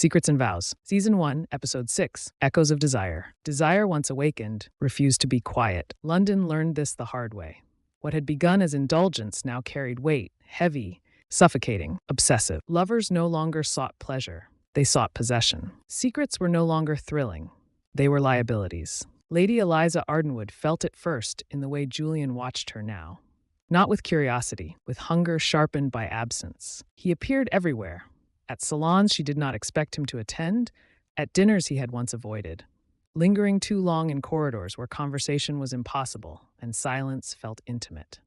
Secrets and Vows. Season 1, Episode 6, Echoes of Desire. Desire, once awakened, refused to be quiet. London learned this the hard way. What had begun as indulgence now carried weight, heavy, suffocating, obsessive. Lovers no longer sought pleasure. They sought possession. Secrets were no longer thrilling. They were liabilities. Lady Eliza Ardenwood felt it first in the way Julian watched her now. Not with curiosity, with hunger sharpened by absence. He appeared everywhere. At salons she did not expect him to attend, at dinners he had once avoided. Lingering too long in corridors where conversation was impossible and silence felt intimate.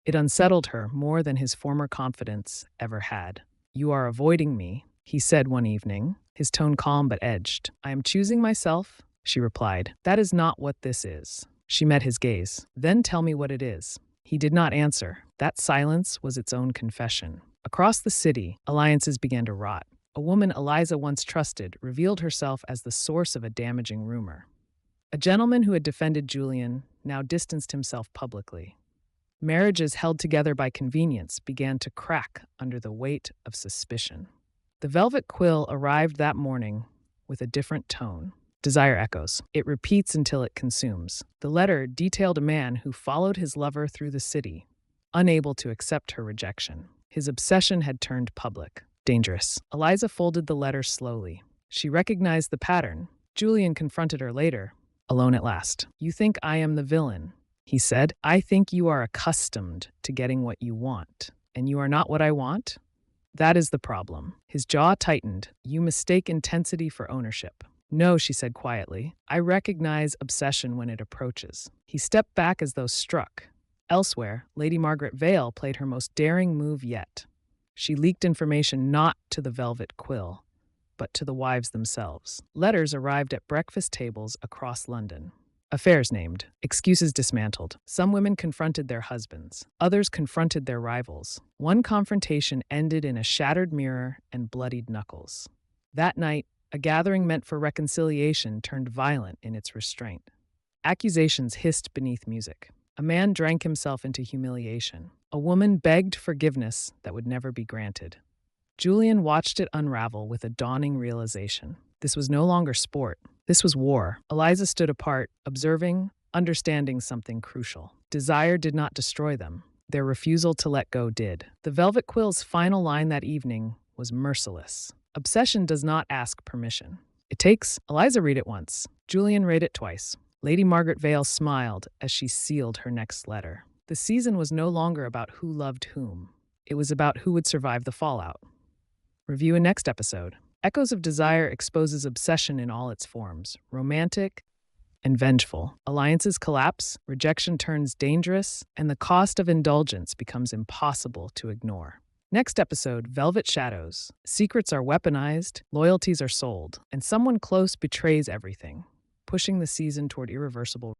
It unsettled her more than his former confidence ever had. "You are avoiding me," he said one evening, his tone calm but edged. "I am choosing myself," she replied. "That is not what this is." She met his gaze. "Then tell me what it is." He did not answer. That silence was its own confession. Across the city, alliances began to rot. A woman Eliza once trusted revealed herself as the source of a damaging rumor. A gentleman who had defended Julian now distanced himself publicly. Marriages held together by convenience began to crack under the weight of suspicion. The velvet quill arrived that morning with a different tone. Desire echoes. It repeats until it consumes. The letter detailed a man who followed his lover through the city, unable to accept her rejection. His obsession had turned public. Dangerous. Eliza folded the letter slowly. She recognized the pattern. Julian confronted her later, alone at last. "You think I am the villain," he said. "I think you are accustomed to getting what you want, and you are not what I want? That is the problem." His jaw tightened. "You mistake intensity for ownership." "No," she said quietly. "I recognize obsession when it approaches." He stepped back as though struck. Elsewhere, Lady Margaret Vale played her most daring move yet. She leaked information not to the velvet quill, but to the wives themselves. Letters arrived at breakfast tables across London. Affairs named, excuses dismantled. Some women confronted their husbands. Others confronted their rivals. One confrontation ended in a shattered mirror and bloodied knuckles. That night, a gathering meant for reconciliation turned violent in its restraint. Accusations hissed beneath music. A man drank himself into humiliation. A woman begged forgiveness that would never be granted. Julian watched it unravel with a dawning realization. This was no longer sport. This was war. Eliza stood apart, observing, understanding something crucial. Desire did not destroy them. Their refusal to let go did. The velvet quill's final line that evening was merciless. "Obsession does not ask permission. It takes..." Eliza read it once. Julian read it twice. Lady Margaret Vale smiled as she sealed her next letter. The season was no longer about who loved whom. It was about who would survive the fallout. Review in next episode. Echoes of Desire exposes obsession in all its forms, romantic and vengeful. Alliances collapse, rejection turns dangerous, and the cost of indulgence becomes impossible to ignore. Next episode, Velvet Shadows. Secrets are weaponized, loyalties are sold, and someone close betrays everything, pushing the season toward irreversible